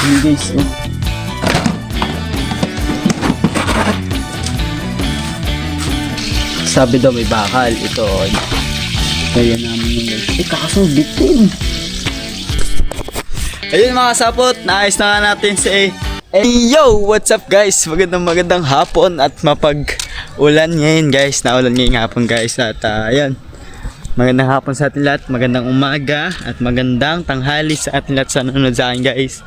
Ini guys, oh. Sabi daw may bakal. Ito, kaya namin yung guys. Kaso bitin. Ayun mga sapot, naayos na nga natin si Hey yo! What's up guys? Magandang hapon at mapag-ulan ngayon guys. Naulan ngayong hapon guys. At ayan, magandang hapon sa atin lahat. Magandang umaga at magandang tanghali sa atin lahat sa nanonood sa akin guys.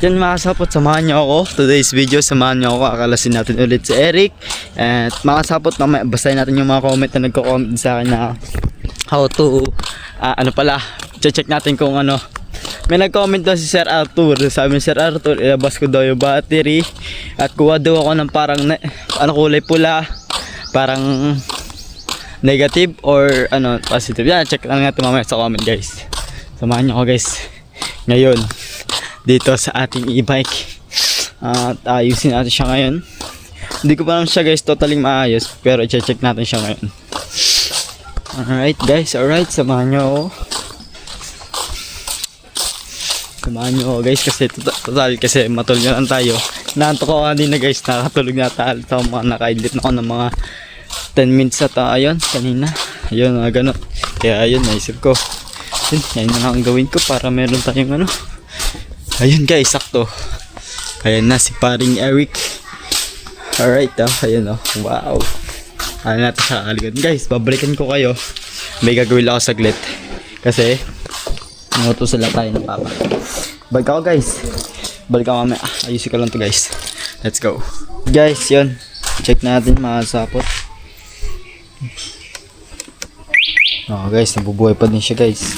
Yan mga sapot, samahan nyo ako. Today's video, samahan nyo ako. Akalasin natin ulit si Eric. At mga sapot, basahin natin yung mga comment na nagko-comment sa akin na how to, check natin kung ano. May nag-comment daw si Sir Arthur. Sabi ni Sir Arthur, ilabas ko daw yung battery at kuha daw ako ng parang kulay pula, parang negative or positive. Yan, check lang natin mamaya sa comment guys. Samahan nyo ako guys ngayon dito sa ating e-bike at ayusin natin siya ngayon. Hindi ko pa naman siya guys totally maayos, pero i-check natin siya ngayon. Alright guys, alright, samahan nyo ako. Samahan nyo ako guys kasi total kasi matulog na lang tayo. Naantok ako kanina guys, nakatulog na tayo. Nakaidlit na ako ng mga 10 minutes at ayun, kanina. Ayun, ganun. Kaya ayun, naisip ko. Yan na lang ang gawin ko para meron tayong ayun guys, sakto. Ayan na si paring Eric. Alright, ayun wow. Ano natin siya kaligod. Guys, babalikan ko kayo. May gagawin ako saglit. Kasi nangutusan lang tayo ng papa. Balik ako guys. Balik ako mamaya. Ayusin ko lang to guys. Let's go. Guys, yun. Check natin mga sapot. Guys, nabubuhay pa din siya guys.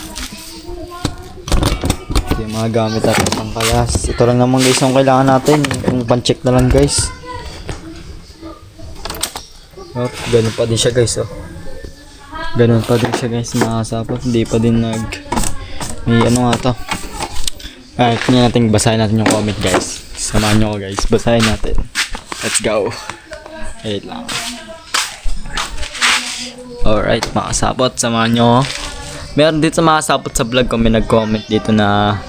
Ito yung mga gamit natin pang kayas. Ito lang naman guys ang kailangan natin. Yung pan-check na lang guys. Ganun pa din siya guys. Ganun pa din siya guys mga sapot. Hindi pa din may to. Alright, tingnan natin, basahin natin yung comment guys. Samahan nyo ko guys, basahin natin. Let's go. Wait lang. Alright mga sapot, samahan nyo. Meron dito mga sapot sa vlog ko, may nag-comment dito na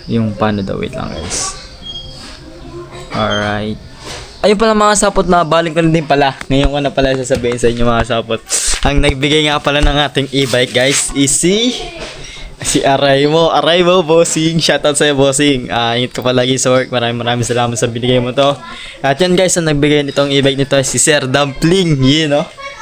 yung paano daw, wait lang guys. Alright. Ayun pala mga sapot, na balik ko na din pala. Ngayon ko na pala sasabihin sa inyo mga sapot. Ang nagbigay nga pala ng ating e-bike guys is si Araymo bossing. Shoutout sa'yo bossing. Ingat ka palagi sa work. Maraming salamat sa binigay mo to. At yan guys, ang nagbigay nitong e-bike nito si Sir Dumpling.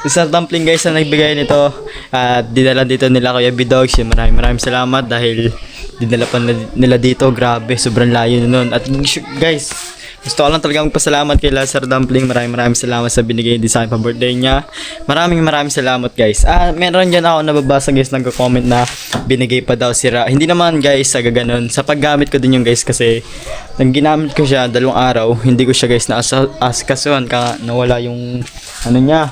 Si Sir Dumpling guys ang nagbigay nito. At dinala dito nila Kuya Bidogs. Maraming salamat dahil dinala pa nila dito. Grabe, sobrang layo na nun. At guys, gusto ko lang talaga magpasalamat kay Sir Dumpling. Maraming salamat sa binigay din sa akin pa birthday niya. Maraming salamat guys. Meron dyan ako nababasa guys, nagko-comment na binigay pa daw si Ra. Hindi naman guys, ganun. Sa paggamit ko din yung guys kasi nang ginamit ko siya 2 araw, hindi ko siya guys na-askasuhan nawala yung niya,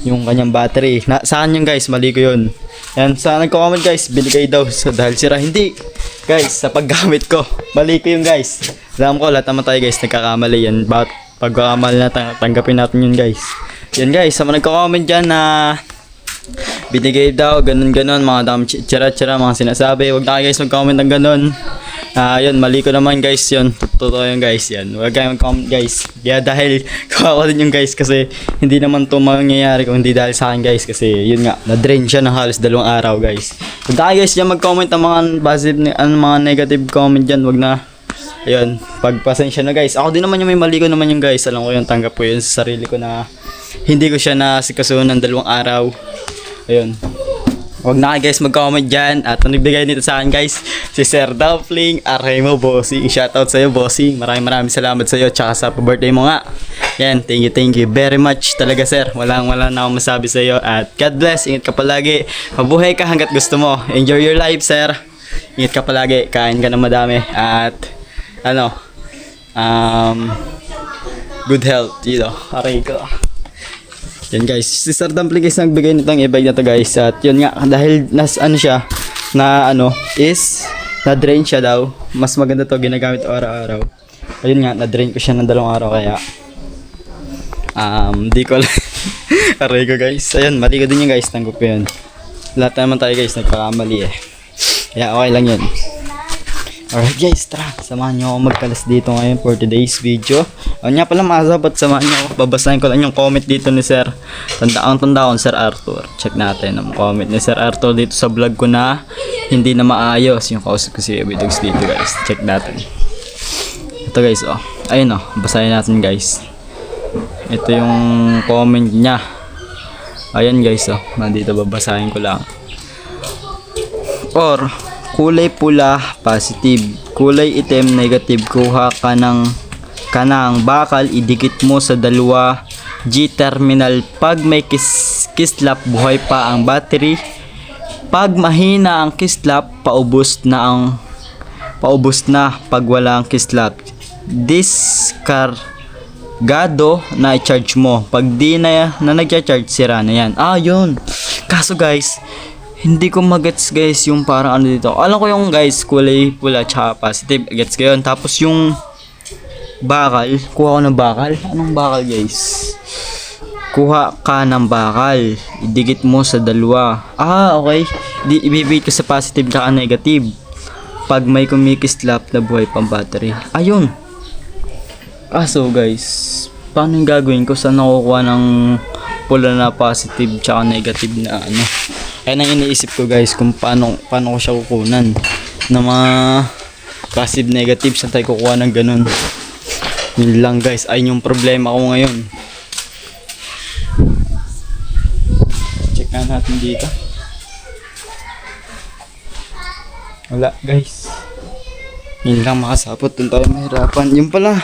yung kanyang battery. Saan yung guys, mali ko yun. Yan, sa nagko-comment guys, binigay daw dahil si Ra. Hindi guys, sa paggamit ko, mali ko yung guys. Alam ko, lahat naman tayo guys, nagkakamali yan. Bakit pagkakamali na tanggapin natin yun guys. Yan guys, sa mga nagko-comment dyan na binigay daw, ganun, mga dami tsira-tsira, mga sinasabi. Huwag na kayo guys mag-comment ng ganun. Yun, mali ko naman guys yun. Totoo yun guys, yan. Huwag kayo mag-comment guys. Kaya dahil kawawa din yung guys kasi hindi naman ito mangyayari kung hindi dahil sa akin guys. Kasi yun nga, na-drain siya ng halos 2 araw guys. Huwag na kayo guys dyan mag-comment ng mga positive, mga negative comment dyan. Huwag na. Ayun, pagpasensya na guys. Ako din naman yung may mali ko naman yung guys. Alam ko yung tanggap ko yun sa sarili ko na hindi ko siya nasikasuhan ng 2 araw. Ayun. Huwag na guys mag-comment dyan. At ang nagbigay nito sa akin guys, si Sir Dumpling, Araymo bossing. Shoutout sa'yo bossing. Maraming salamat sa'yo. Tsaka sa birthday mo nga. Yan, thank you very much talaga sir. Wala na akong masabi sa'yo. At God bless. Ingat ka palagi. Mabuhay ka hanggat gusto mo. Enjoy your life sir. Ingat ka palagi. Kain ka na madami. At good health, aray ko. Yan guys, si Sir Dumpling guys nagbigay nitong e-bike na to guys. At yun nga, dahil na-drain siya daw. Mas maganda to, ginagamit araw-araw. Ayun nga, na-drain ko siya ng 2 araw kaya di ko alam. Aray ko guys. Ayun, mali ko din yun guys, tanggap ko yun. Lahat naman tayo guys, nagkakamali eh. Kaya okay lang yun. Alright guys, tara, samahan nyo ako magkalas dito ngayon for today's video. Nga pala mga sapat, samahan nyo ako. Babasahin ko lang yung comment dito ni Sir. Tanda ko Sir Arthur. Check natin ang comment ni Sir Arthur dito sa vlog ko na hindi na maayos yung kausap ko si Ebidogs dito guys. Check natin. Ito guys, oh. Ayun oh, basahin natin guys. Ito yung comment niya. Ayan guys, oh. Nandito babasahin ko lang. Or kulay pula, positive. Kulay itim, negative. Kuha ka ng bakal, idikit mo sa dalawa G-terminal. Pag may kislap, buhay pa ang battery. Pag mahina ang kislap, paubos na. Pag wala ang kislap, diskargado na i-charge mo. Pag di na nag-charge, sira na yan. Yun. Kaso guys, hindi ko magets guys yung parang ano dito. Alam ko yung guys, kulay pula tsaka positive. Gets ko yun. Tapos yung bakal, kuha ko ng bakal. Anong bakal guys? Kuha ka ng bakal, idikit mo sa dalawa. Okay. Ibibigay ko sa positive tsaka negative. Pag may kumikislap na buhay pang battery. Ayun. So guys, paano yung gagawin ko? Saan nakukuha ng pula na positive tsaka negative na ano? Kaya nang iniisip ko guys kung paano ko siya kukunan na mga positive negative. Saan tayo kukuha ng ganun? Yun lang guys, ay yung problema ko ngayon. Check na natin dito. Wala guys. Yun lang makasapot, dun tayo mahirapan. Yun pala,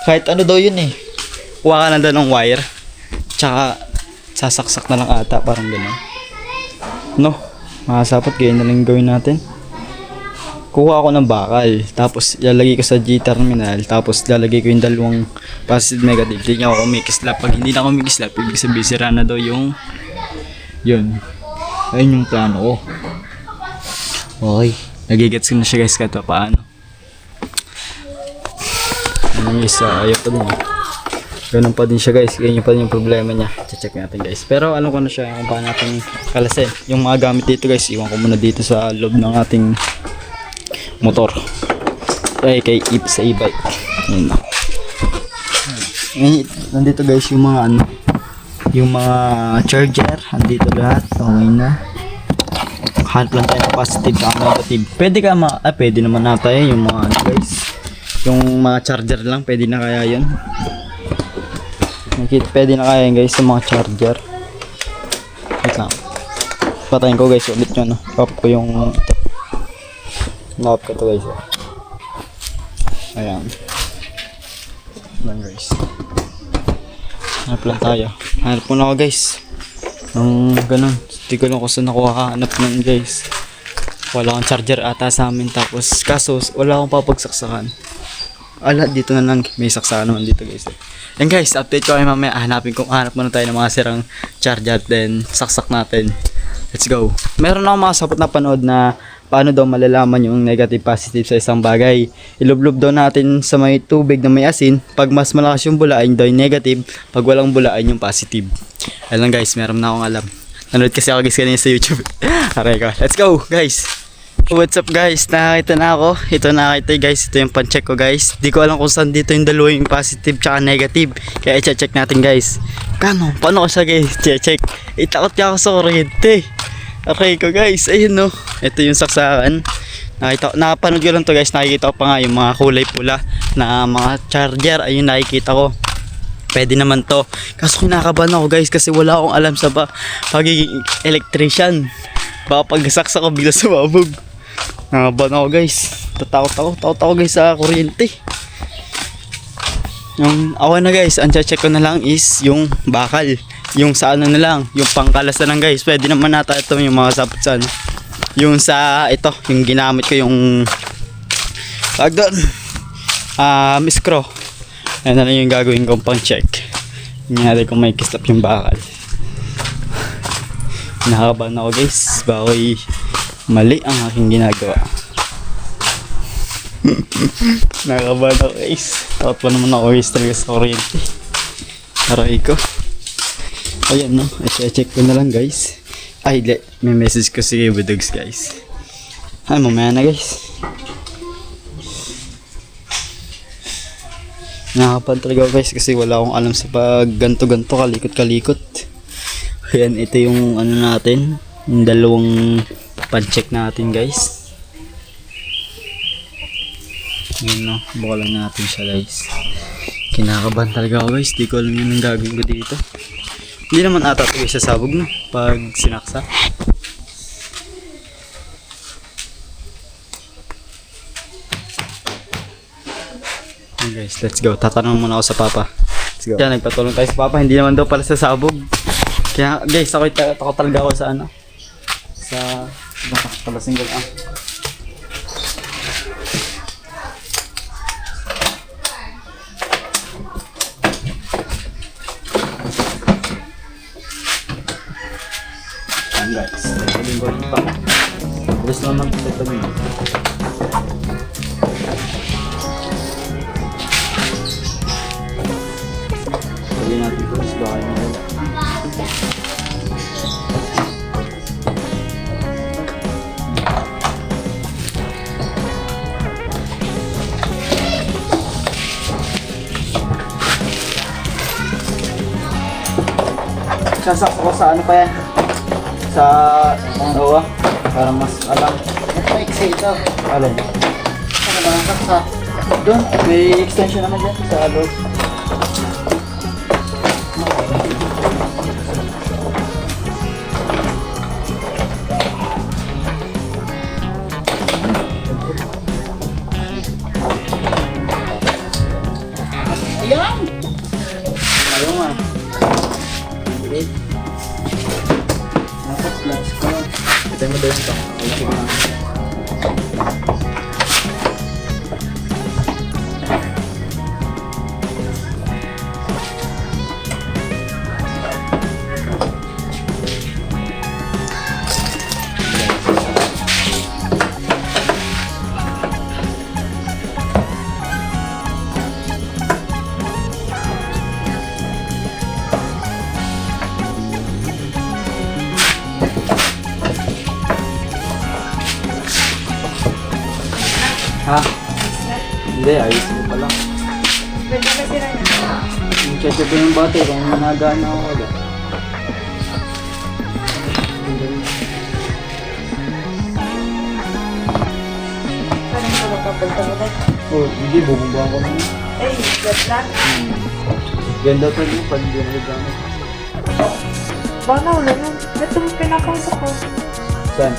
kahit ano daw yun eh, kuha ka na daw ng wire tsaka sasaksak na lang ata, parang gano'n. No, makasapot, ganyan na lang gawin natin. Kuha ako ng bakal, tapos lalagay ko sa G-terminal, tapos lalagay ko yung dalawang positive negative. Hindi niya ako kumikislap. Pag hindi na kumikislap, ibig sabihin sira na daw yung yun. Ayun yung plano ko. Okay, nagigets ko na siya guys kahit paano. Ano guys, ayaw pa din. Ganun pa din siya guys, ganyan pa din yung problema niya. Check natin guys. Pero alam ko na siya kung paano natin kalasin. Yung mga gamit dito guys, iwan ko muna dito sa loob ng ating motor. Kay sa e-bike. Yun na. Nandito guys yung mga ano, yung mga charger. Nandito lahat. Okay na. Hanap lang tayo ng positive at negative. Pwede pwede naman na tayo yung mga ano guys. Yung mga charger lang, pwede na kaya yun. Pwede na kaya yun guys, yung mga charger. Wait lang. Patayin ko guys ulit yun. Pop ko yung ito. Pop ko to guys. Ayan. Ayan guys. Hanap lang tayo. Hanap muna ako guys. Ganun. Hindi ko lang kung saan hanap nun guys. Wala akong charger ata sa amin. Tapos kaso wala akong papagsaksakan. Dito na lang may saksakan naman dito guys. And guys, update ko kayo mamaya. Hanap muna tayo ng mga sirang charger. Then saksak natin. Let's go. Meron akong mga sapot na panood na paano daw malalaman yung negative positive sa isang bagay. Ilublob daw natin sa may tubig na may asin. Pag mas malakas yung bula, ayun daw yung negative. Pag walang bula, ayun yung positive. Alam guys, meron na akong alam. Nanood kasi ako guys kanina sa YouTube. Aray ko. Let's go guys. What's up guys? Nakakita na ako. Ito nakakita guys. Ito yung pan-check ko guys. Di ko alam kung saan dito yung dalawa yung positive tsaka negative. Kaya i-check natin guys. Paano ko siya guys? Check. Itakot niya ako sa kuryente. Okay ko guys. Ayun no. Ito yung saksakan. Nakapanood ko lang to guys. Nakikita ko pa nga yung mga kulay pula na mga charger. Ayun nakikita ko. Pwede naman to. Kaso kinakabahan ako guys kasi wala akong alam sa pagiging electrician. Baka pagsaksak ko bigla sumabog. Nakakabahan ako guys. Takot ako guys sa kuryente. Ako na guys, ang check ko na lang is yung bakal. Yung sa ano na lang, yung pangkalas na lang guys. Pwede naman nata ito yung mga sapot sa ano. Yung sa ito, yung ginamit ko yung screw. Ayan na lang yung gagawin kong pang check. Nangyari kung may kislap yung bakal. Nakakabahan ako guys. Bakoy mali ang aking ginagawa. Nakakabahan ako guys. Takot pa naman ako guys talaga sa kuryente. Aray ko. Ayan no. I-check ko na lang guys. Ay, may message ko si Budogs guys. Ay, mamaya na guys. Nakakapan talaga ako guys kasi wala akong alam sa pag ganto-ganto, kalikot-kalikot. Ayan, ito yung ano natin. Yung dalawang pan-check natin guys. Yun no, buka lang natin siya guys. Kinakabahan talaga ako guys, di ko alam yung gagawin ko dito. Hindi naman ata ito sa sabog no, pag sinaksa. Okay guys, let's go. Tatanong muna ako sa papa. Let's go. Kaya nagpatulong tayo sa papa, hindi naman daw pala sa sabog. Kaya guys, ako talaga ako sa ano. Sa talasing ko. Guys, tagpagin ko rin pa. Alas naman tagpagin. Pagin natin ito, mas baka yung mga. Sasakto ko sa ano pa yan? Sa ano para mas alam. Ito ito. Alin? Ano ba ang saksa? Doon, may extension naman dyan sa loob. Ayan! Ayaw nga. Wait. Let's go. Ito mo doon ito. Ha? Hindi, ayos mo pala. Pwede ba sila niya? Yung check ko yung bate kung nagana ako wala. Parang ko magpapalta mo dahil. Oh, hindi, bubungbuhan ko naman. Ay, wet lang. Ganda pa din pag hindi nagagamit. Baka wala nun. Ito yung pinapasok ko. Saan?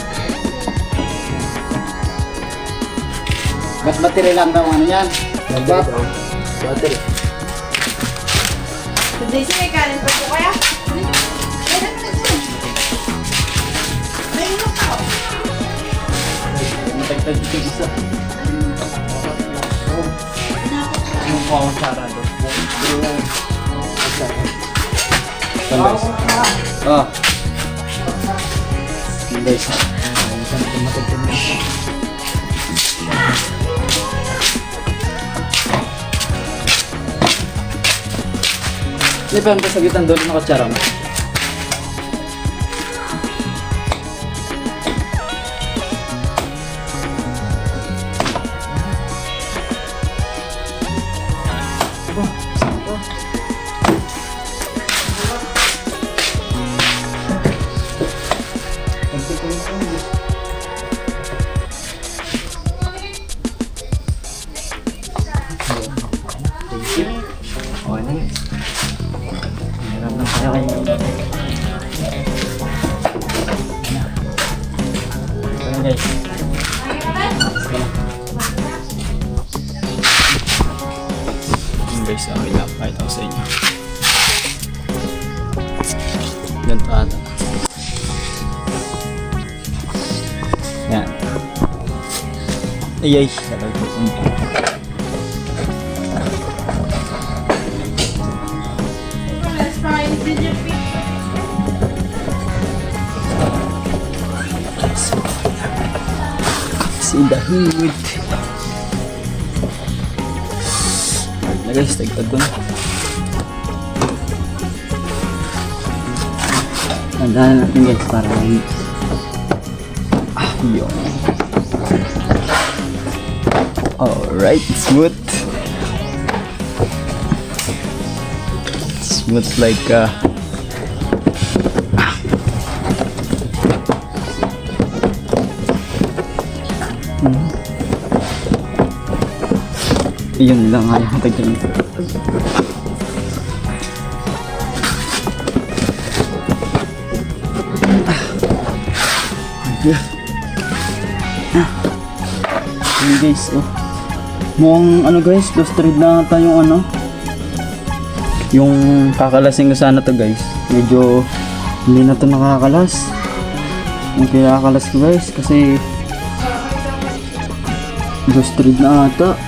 Mas battery lang daw ano yan. Battery. So, Daisy, may kanin pa po kaya? May inom ka. Matagtag ito isa. Yung pawang sarado. Saan guys? Ah. Saan guys? Saan ito matagtag isa? Hindi pa yung kasagitan doon na katsara mo. Okay na yun. Meron na kaya kayo. Ito na guys. Yun guys, okay lang. Kahit ako sa inyo. Ganito ata. Yan. Ay ay. Sabay ko kung Let's try ginger beer. in the hood. Na guys, tagtag ko na. Tandaan natin guys para yun. Alright, smooth. Smooth like yun lang ayaw ko dyan. Yun guys, oh. Mukhang ano guys, lost thread na ata yung ano. Yung kakalasing ko sana to guys. Medyo hindi na to nakakalas. Yung kinakalas ko guys kasi lost thread na ata.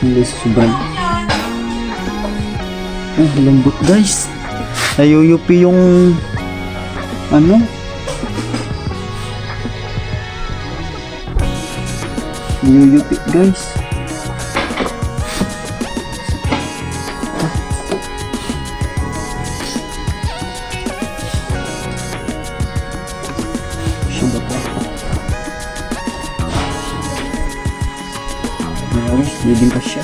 Hindi sobrang lambot guys. Nayuyupi yung ano, nayuyupi guys. Siya ba pa? Mayroon, leading pa siya.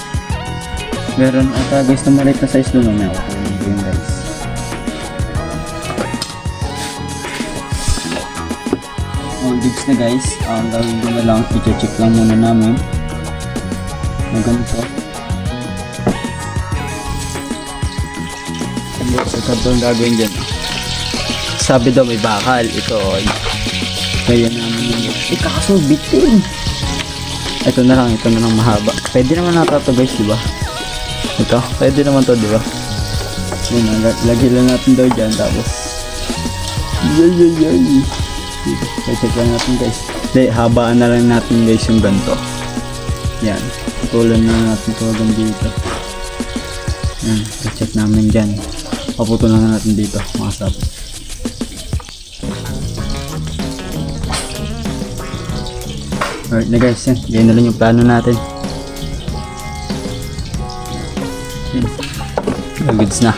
Meron ata guys na maliit na size doon. May ako yun guys. All digs na guys. Ang gawin ko na lang, i-check lang muna namin na ganito. Sa karton gagawin dyan. Sabi daw may bakal. Ito kaya namin yun. Kakasubit din. Ito na lang mahaba. Pwede naman nata to guys, diba? Ito, pwede naman to, diba? Yun, lagi lang natin daw dyan, tapos yay. Check lang natin guys. Hindi, habaan na lang natin guys yung ganito. Yan, putulan na natin ito hanggang dito. Yan, check namin dyan. Paputulan na natin dito, mga sap. Alright na guys, yan. Ganyan na lang yung plano natin. Goods na.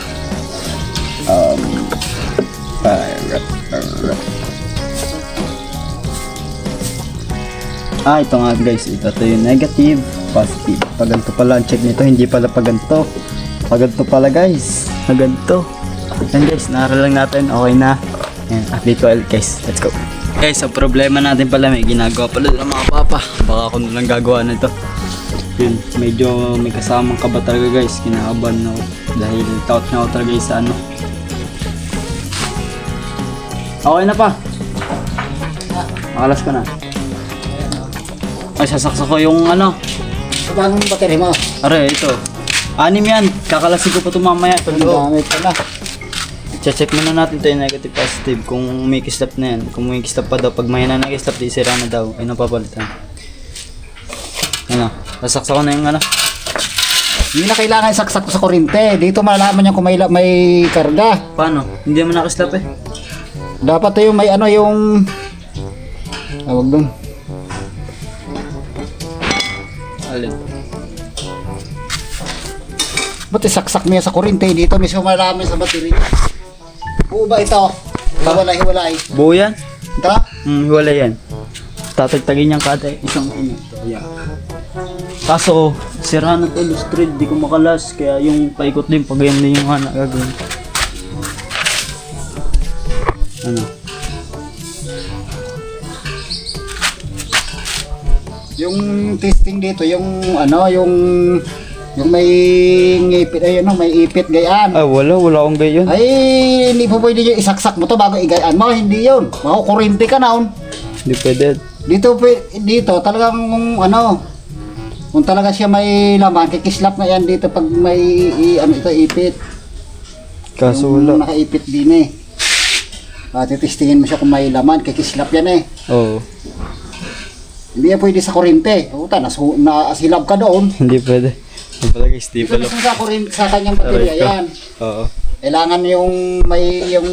Ito nga guys. Ito yung negative, positive. Paganto pala ang check nito. Hindi pala paganto. Paganto pala guys. Paganto. Yan guys, naaral lang natin. Okay na. Yan, update ko guys. Let's go. Guys, ang problema natin pala, may ginagawa pala ng mga papa. Baka ako na lang gagawa nito. Yun, medyo may kasamang kaba talaga guys. Kinakabahan ako dahil taot na ako talaga sa ano. Okay na pa. Makalas ko na. Ay, sasaksak ko yung ano. Bagong battery mo. Are, ito. 6 yan. Kakalasin ko pa ito mamaya. Ang dami pa na. Check muna natin ito yung negative positive. Kung may kislap na yan. Kung may kislap pa daw. Pag may na kislap, di sira na daw. Ay, napapalitan. Ano? Sasaksak ko na yung ano. Hindi na kailangan saksak sa kurente. Dito malalaman niya kung may karga. Paano? Hindi mo nakislap eh. Dapat yung may ano yung tawag doon. Alin? Ba't isaksak mo yan sa kurente? Dito mismo malalaman sa battery. Buo ba ito? Hiwalay. Buo yan? Ito? Hiwalay yan. Tatagtagin niyang kada isang ano. Ayan. Kaso, sira na to, loose thread, di ko makalas. Kaya yung paikot din, pag yan na yung hana gagawin. Ano? Yung testing dito, yung ano, yung may ngipit, ay ano, may ipit gayaan. Ah, wala akong gayon. Ay, hindi po pwede yung isaksak mo to bago igayaan mo, hindi yun. Makukurente ka na. Hindi pwede. Dito talagang ano, kung talaga siya may laman, kikislap na yan dito pag may ano ito ipit. Kaso Yung wala. nakaipit din eh. Titistingin mo siya kung may laman, kikislap yan eh. Oo. Hindi yan pwede sa kurente. Puta, nasilab ka doon. Hindi pwede. Yung pala guys, di Ito pala. mismo sa kurente, sa kanyang baterya Aray ka. yan. Oo. Kailangan yung may yung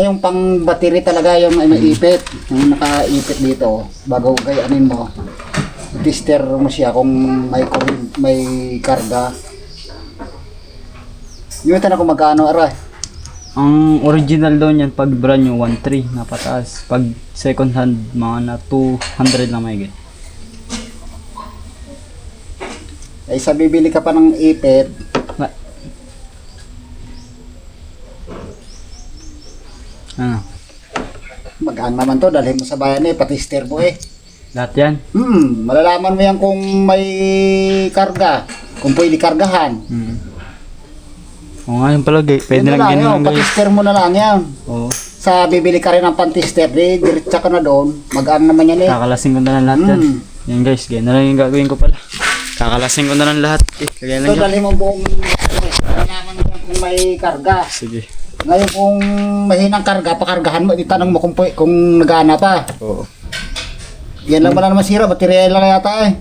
yung pang battery talaga yung may ipit. Yung nakaipit dito. Bago gayanin mo. Tester mo siya kung may karga. Yung ito na kung magkano aray. Ang original daw niyan pag brand new 1.3 na pataas. Pag second hand mga na 200 na may Ay sa bibili ka pa ng ipit. Ano? Magaan naman to, dalhin mo sa bayan pati sterbo Lahat yan? Malalaman mo yan kung may karga, kung pwede kargahan. Oo nga yung palagay, pwede Yun lang lang ganun yun, guys. patister mo na lang yan. Oo, Sa bibili ka rin ng pantister, diretsa ka na doon, magaan naman yan kakalasing ko na lang lahat yan. Yan guys, ganyan na lang yung gagawin ko pala. Kakalasing ko na lang lahat. Kaya lang So yan. dalhin mo buong, malalaman mo yan kung may karga. Sige. Ngayon kung mahinang karga, pakargahan mo, itanong mo kung nagana pa. Oo. Yan lang wala naman sira, baterya lang yata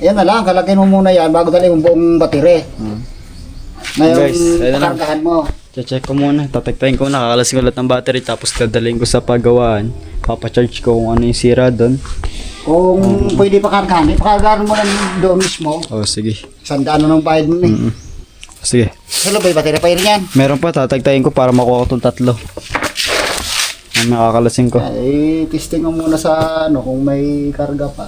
Yan na lang, kalagay mo muna yan bago dalhin mo buong baterya. Ngayon, Guys, ayun na lang. pakargahan mo. Check ko muna, tataktayin ko na, kakalasing ko lahat ng battery tapos dadalhin ko sa pagawaan. Papacharge ko kung ano yung sira doon. Kung pwede pakargahan, ipakargahan mo lang doon mismo. Oh, sige. Sandaan mo ng bayad mo Sige. Hello, may baterya pa rin yan. Meron pa, tatagtayin ko para makuha ko itong 3. Ang nakakalasing ko. Ay, testing mo muna sa kung may karga pa.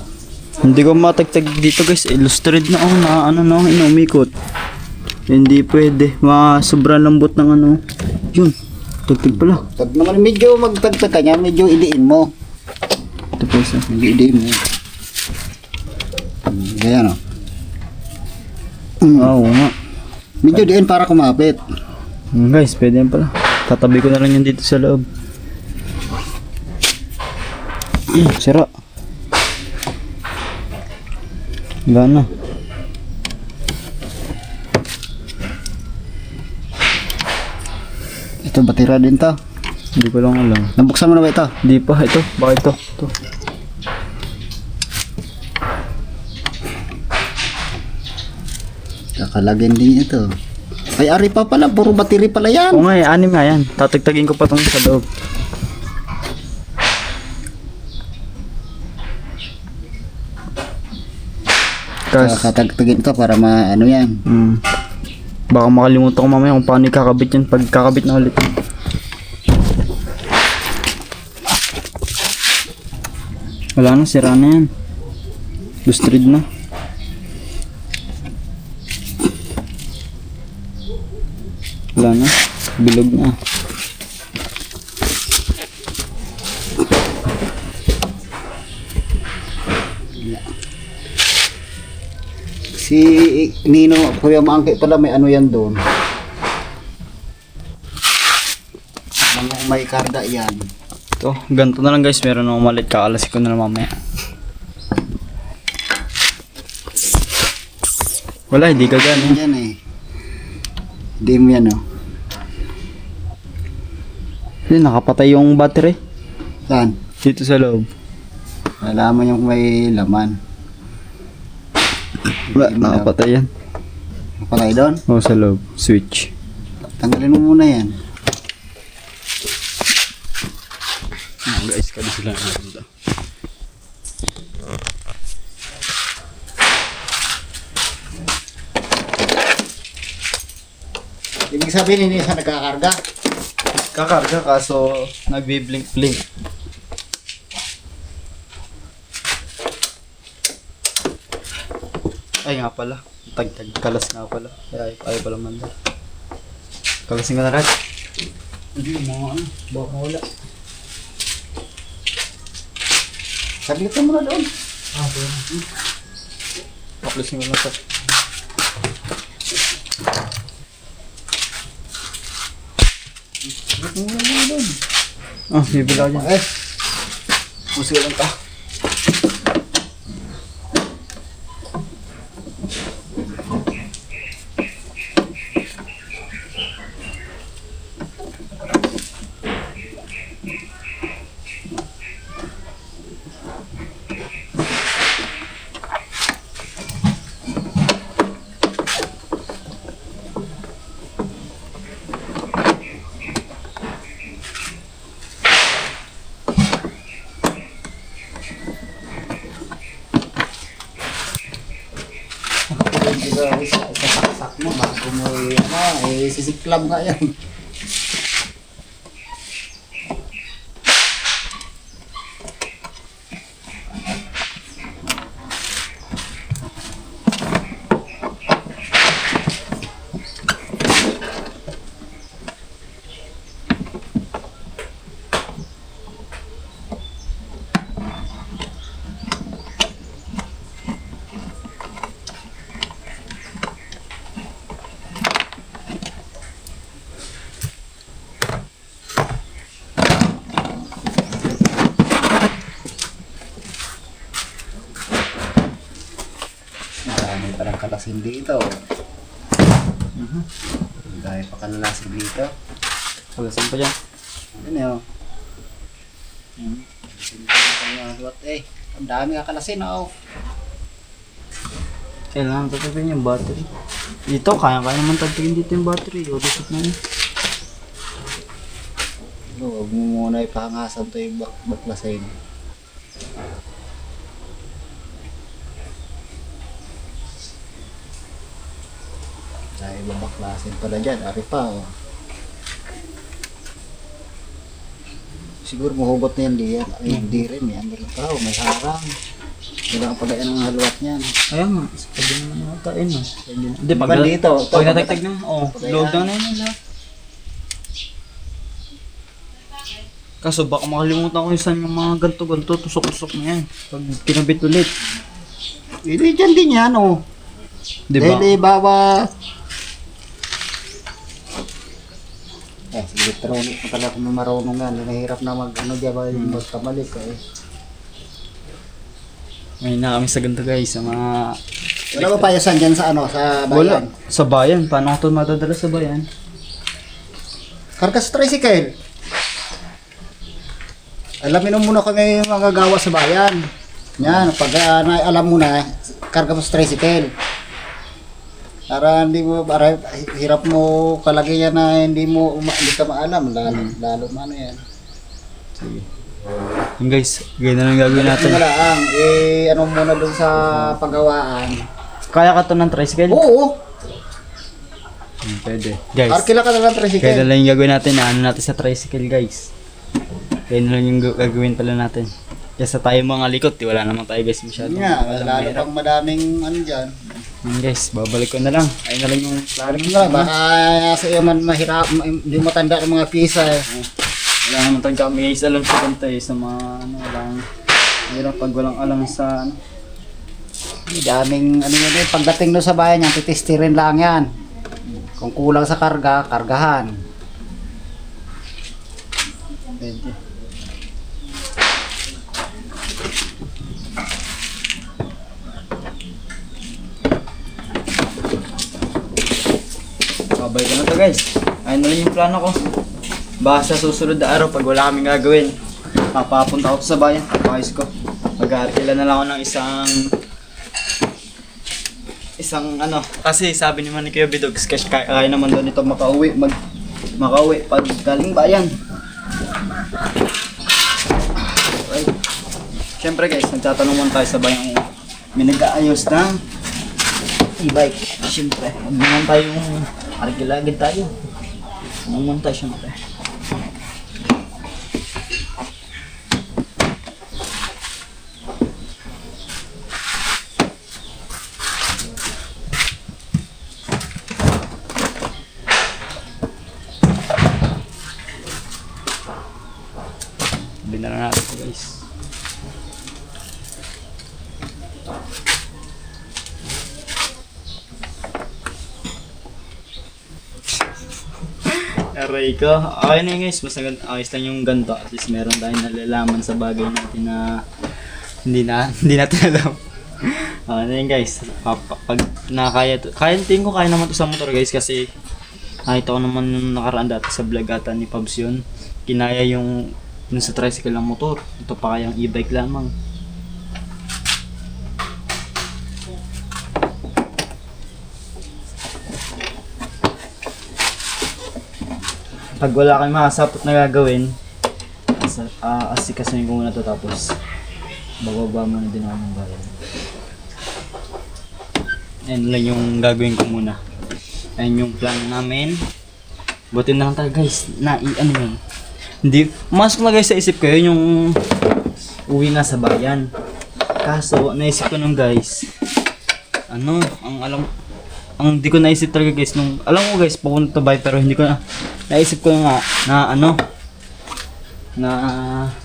Hindi ko matagtag dito guys, illustrated na ako na inumikot. Hindi pwede, sobrang lambot ng Yun, tagtag pala. Pag naman medyo magtagtag ka niya, medyo iliin mo. Ito pa isa. Medyo iliin mo. Ganyan Oo nga. Medyo diin para kumapit. Guys, pwede yan pala. Tatabi ko na lang yan dito sa loob. Sira. Gana. Ito, baterya din to. Hindi ko lang alam. Nabuksan mo na ba ito? Hindi pa, ito. Baka ito. Ito. Kakalagin din ito. Ay, ari pa pala. Puro battery pala yan. Oo nga, 6 nga yan. Tatagtagin ko pa itong sa loob. Kakatagtagin ito para maano yan. Baka makalimutan ko mamaya kung paano ikakabit yan pag kakabit na ulit. Wala na, sira na yan. Lustrade na. Wala na, bilog na. Si Nino, Kuya Maangke pala may ano yan doon. May karga yan. Ito, ganito na lang guys, meron akong malit, kakalasin ko na lang mamaya. Wala, hindi ka gano'n. Yan Hindi mo yan Nakapatay yung battery. Saan? Dito sa loob. Alaman yung may laman. Wala, nakapatay yan. Napatay doon? Oo, sa loob. Switch. Tanggalin mo muna yan. Guys, kami sila na Ibig sabihin hindi siya nagkakarga. kakarga kaso nagbi-blink-blink. Ay nga pala, tagtag kalas nga pala. Ay pala man. Kalasin ka na rin. Hindi mo baka mawala. Saglitan mo na doon. Pakalasin ko na ito. Bibila ko dyan. Pusi lang ta. Diba, isasaksak mo, bago mo sisiklab nga yan. Marami palang kalasin dito. Dahil pa kalalasin dito. Pagasan pa dyan. Ano yun? Ang dami nga kalasin, oh. Kailangan tatagin yung battery. Dito, kaya-kaya naman tatagin dito yung battery. O, lusot na yun. Huwag mo muna ipahangasan to yung baklasin. Dahil babaklasin pala dyan, ari pa, oh. Siguro mahugot na yan, di yan. Ay, hindi rin yan. Meron pa, oh, may harang. Kailangan pala yan ang halwat niyan. Ayun nga, pwede naman nakatain mo. Hindi, Pag dito, pag natagtag na, load down na yun lahat. Kaso baka makalimutan ko yung saan yung mga ganto-ganto, tusok-tusok na yan. Pag kinabit ulit. Hindi dyan din yan, oh. Di ba? Dahil bawa... sa electronic pa talaga kung marunong yan. Nahihirap na mag-ano dyan ba yung magkamalik, eh. Ngayon na kami sa ganito guys, sa mga... Wala ba payasan dyan sa ano, sa Wala. bayan? Sa bayan, paano ko ito madadala sa bayan? Karga sa tricycle. Alamin mo muna kami yung mga gawa sa bayan. Yan, pag alam mo na, karga mo sa tricycle. Para hindi mo, para hirap mo kalagay yan na hindi ka maalam. Lalo ano yan. Sige. Yung guys, ganyan na lang gagawin natin. Wala ang, ano muna dun sa paggawaan. Kaya ka to ng tricycle? Oo, Pwede. Guys, arkila ka na ng tricycle. kaya na lang yung gagawin natin, ano natin sa tricycle guys. Kaya na lang yung gagawin pala natin. Kesa tayo mga likot, wala naman tayo guys masyado. Nga, lalo pang madaming ano dyan. Guys, babalik ko na lang. Ayun na lang yung plano. Alam mo na, baka sa iyo man mahirap, hindi mo tanda ng mga pisa eh. Wala naman tayong kami guys, alam sa kanta sa mga ano, walang hirap pag walang alam sa ano. Daming ano yun eh, pagdating no sa bayan yan, titistirin lang yan. Kung kulang sa karga, kargahan. Pwede. Babalik ko na to guys. Ayun na lang yung plano ko. Baka sa susunod na araw, pag wala kaming gagawin, papapunta ako sa bayan, papayos ko. Mag-aarkila na lang ako ng isang ano, kasi sabi naman ni Kuya Bidogs, kasi kaya naman doon ito makauwi pag galing bayan. Okay. Siyempre guys, nagtatanong muna tayo sa bayan kung may nag-aayos ng e-bike. Siyempre, huwag naman tayong arkilagin tayo. Huwag naman tayo siyempre. Sabi na lang natin ito guys. Aray ko. Okay na yun guys. Mas ayos lang yung ganito. At least meron tayong nalalaman sa bagay natin na hindi natin alam. Okay na yun guys. Pag nakakaya to. Tingin ko kaya naman to sa motor guys kasi nakita ko naman nung nakaraan dati sa vlog ata ni Pabs yun. Kinaya yung sa tricycle ng motor. Ito pa kayang e-bike lamang. Pag wala kang makasapot na gagawin, asikasin ko muna to tapos bababa muna din ako ng bayan. Ayan lang yung gagawin ko muna. Ayan yung plan namin. Buti na lang tayo guys, ano yun. Hindi, masok na guys sa isip ko yun yung uwi na sa bayan. Kaso, naisip ko nung guys, ang di ko naisip talaga guys, alam ko guys, papunta bahay pero hindi ko naisip ko nga na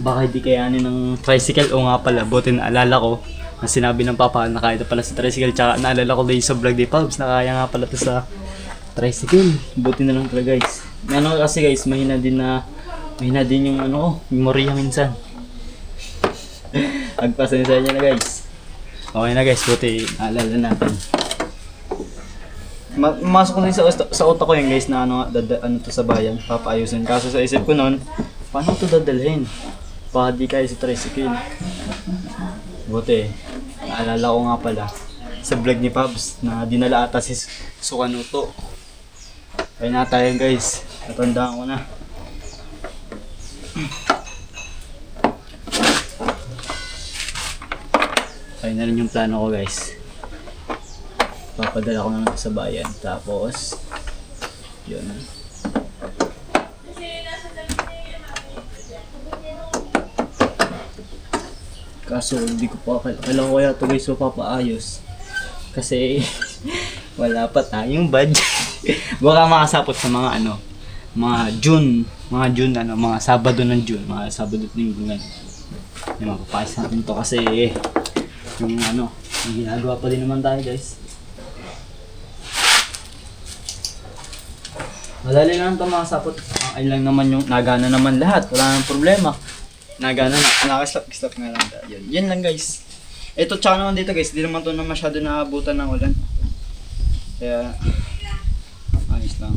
baka hindi kayanin ng tricycle o nga pala, buti na alala ko na sinabi ng papa na kaya pala sa tricycle, tsaka naalala ko din sa vlog ni Pabs na kaya nga pala to sa tricycle. Buti na lang talaga guys. May kasi guys, mahina din yung memorya minsan. Agpasensya niya na guys. Okay na guys, buti naalala natin. Masok ko din sa utak ko yun guys na to sa bayan, papaayusin. Kaso sa isip ko noon, paano to dadalhin? Baka di kaya sa tricycle. Buti, naalala ko nga pala sa vlog ni Pabs na dinala ata si Sukanuto. Kaya na tayo guys, natandaan ko na. Kaya na rin yung plano ko guys. Papadala ko na sa bayan. Tapos, yun. Kaso, hindi ko pa kailangan ko kaya ito guys mapapaayos. Kasi, wala pa tayong budget. Baka makasapot sa mga mga Sabado ng June, mga Sabado at Linggo nga. Yung mapapayos natin to kasi, yung ginagawa pa din naman tayo guys. Madali lang ito mga sapot. Ay lang naman yung nagana naman lahat. Wala nang problema. Nagana na. Nakaslap nga lang. Yan lang guys. Ito tsaka naman dito guys. Di naman ito na masyado naabutan ng ulan. Kaya ayos lang.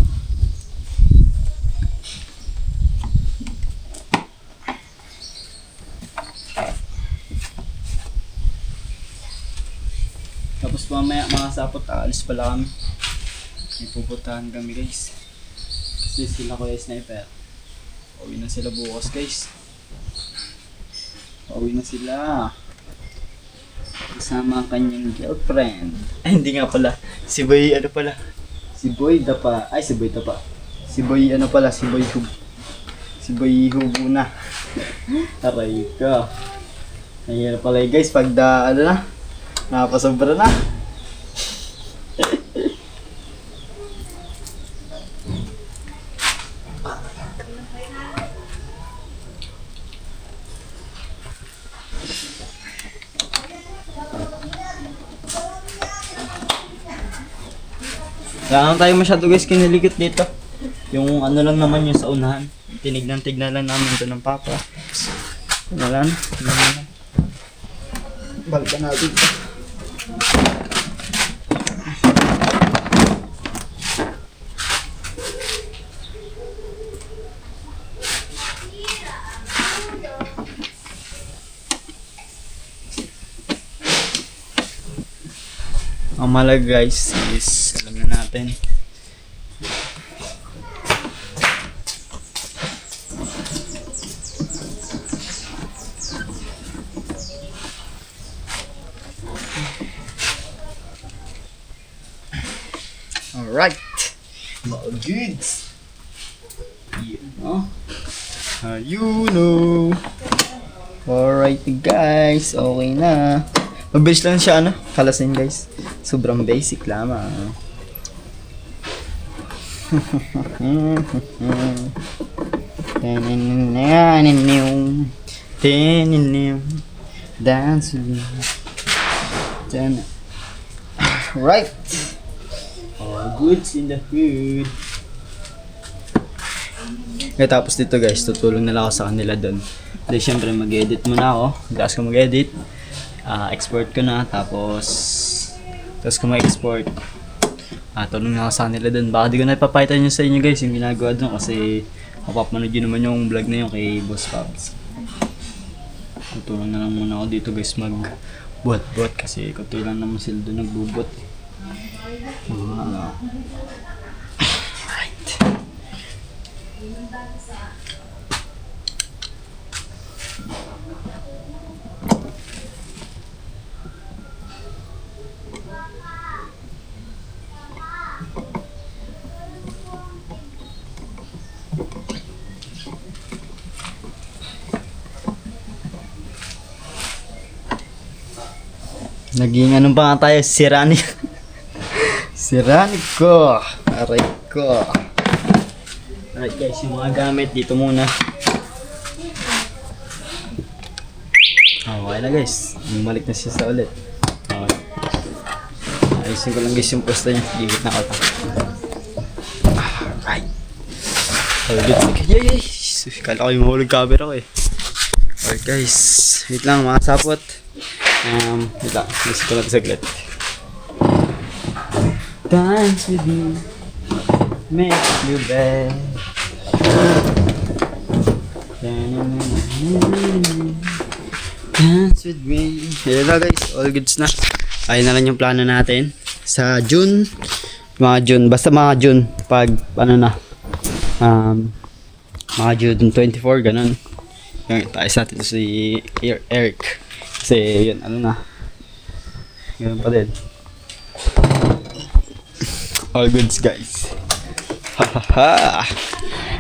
Tapos mamaya mga sapot. Aalis pala kami. May pupuntahan kami guys. Kasi sila Kuya Sniper. Pauwi na sila bukas guys. Pauwi na sila. Kasama ang kanyang girlfriend. Ay hindi nga pala. Si Boy pala. Si Boy Dapa. Ay si Boy Dapa. Si Boy pala. Si Boy Hub. Si Boy Hubo na. Aray ka. Nangyari pala guys pag napasobra na. Wala tayo masyado guys kinilikot dito. Yung lang naman yung sa unahan. Tinignan lang namin ito ng papa. Lang. Balikan natin ito. Ang mahalaga guys is alam na natin. Alright. All goods. You know. Alright guys, okay na. Mabilis lang siya kalasin guys. Sobrang basic lamang. Dance with me. Right. All goods in the hood. Tapos dito guys, tutulong na lang ako sa kanila doon. Dahil syempre mag-edit muna ako. Tapos ko mag-edit. Export ko na, tapos ko ma-export. Tulong na ako sa kanila dun. Baka di ko na ipapakita nyo sa inyo guys yung ginagawa dun kasi mapapanood nyo naman yung vlog na yun kay Boss Pabs. Tutulong na lang muna ako dito guys mag-buhat-buhat kasi kutoy lang naman sila dun nagbubuhat. Right. Naging ano pa nga tayo, sirani. Sirani ko. Aray ko. Alright guys, yung mga gamit dito muna. Okay na guys, bumalik na siya sa ulit. Okay. Ayusin ko lang guys yung pwesto niya, gigit na ako. Alright. Yay! Kala ko yung mahulog camera ko eh. Alright guys, wait lang mga sapot. Wait lang, gusto ko lang saglit. Dance with me, make you bad. Dance with me. Ayan na guys, all goods na. Ayun na lang yung plano natin. Sa June, basta mga June, pag ano na, mga June 24, ganun. Yung tayo sa atin si Eric. Kasi yun, ano na. Ganun pa din. All goods guys. Hahaha.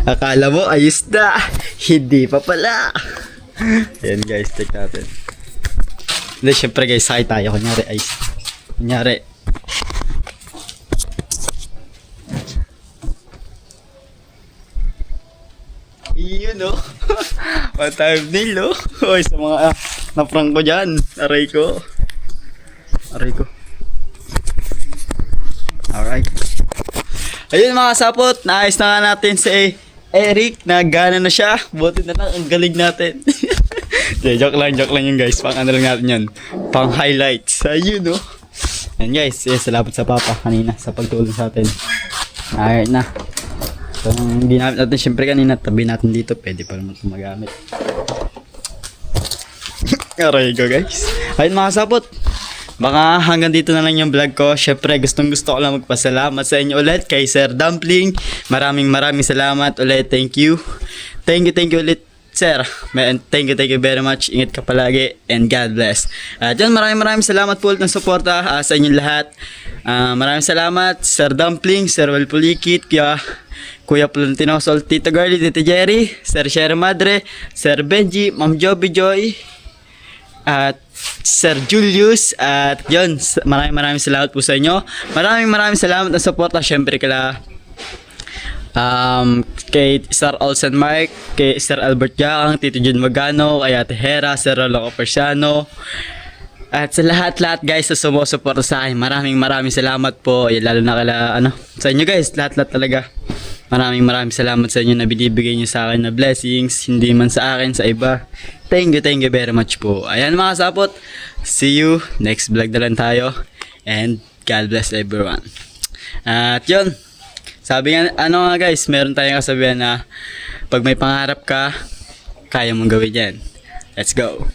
Akala mo ayos na. Hindi pa pala. Ayan guys, check natin. Hindi, syempre guys, sakay tayo. Kunyari ayos. Kunyari. Iyon no. One time nail no. Oy, sa mga na-prank ko dyan. Aray ko. Aray ko. Alright. Ayun mga sapot, naayos na nga natin si Eric. Nagana na siya. Buti na lang, ang galing natin. Okay, joke lang yun guys. Pang ano lang natin yun. Pang highlights. Ayun no. Ayun guys, salamat sa papa kanina sa pagtulong sa atin. Alright na. So, ang ginamit natin syempre kanina, tabi natin dito. Pwede pa naman ito magamit. Aray ko guys. Ayun mga sapot. Baka hanggang dito na lang yung vlog ko. Syempre gustong gusto ko lang magpasalamat sa inyo ulit kay Sir Dumpling. Maraming salamat ulit. Thank you. Thank you ulit Sir. Thank you very much. Ingat ka palagi and God bless. Diyan maraming salamat po ulit ng suporta sa inyong lahat. Maraming salamat Sir Dumpling, Sir Walpulikit, Kuya Plantinoso, Tito Girlie, Tito Jerry, Sir Sherry Madre, Sir Benji, Ma'am Joby Joy, at Sir Julius. At yun, maraming salamat po sa inyo. Maraming salamat ng suporta syempre kay Sir Olsen Mark, kay Sir Albert Jakang, Tito Jun Magano, kay Ate Hera, Sir Rolo Coperciano, at sa lahat guys sa sumusuporta sa akin. Maraming salamat po. Lalo na sa inyo guys, lahat talaga. Maraming salamat sa inyo na binibigay nyo sa akin na blessings, hindi man sa akin, sa iba. Thank you very much po. Ayan mga sapot, see you next vlog na lang tayo, and God bless everyone. At yun, sabi nga, guys, meron tayong kasabihan na pag may pangarap ka, kaya mong gawin yan. Let's go.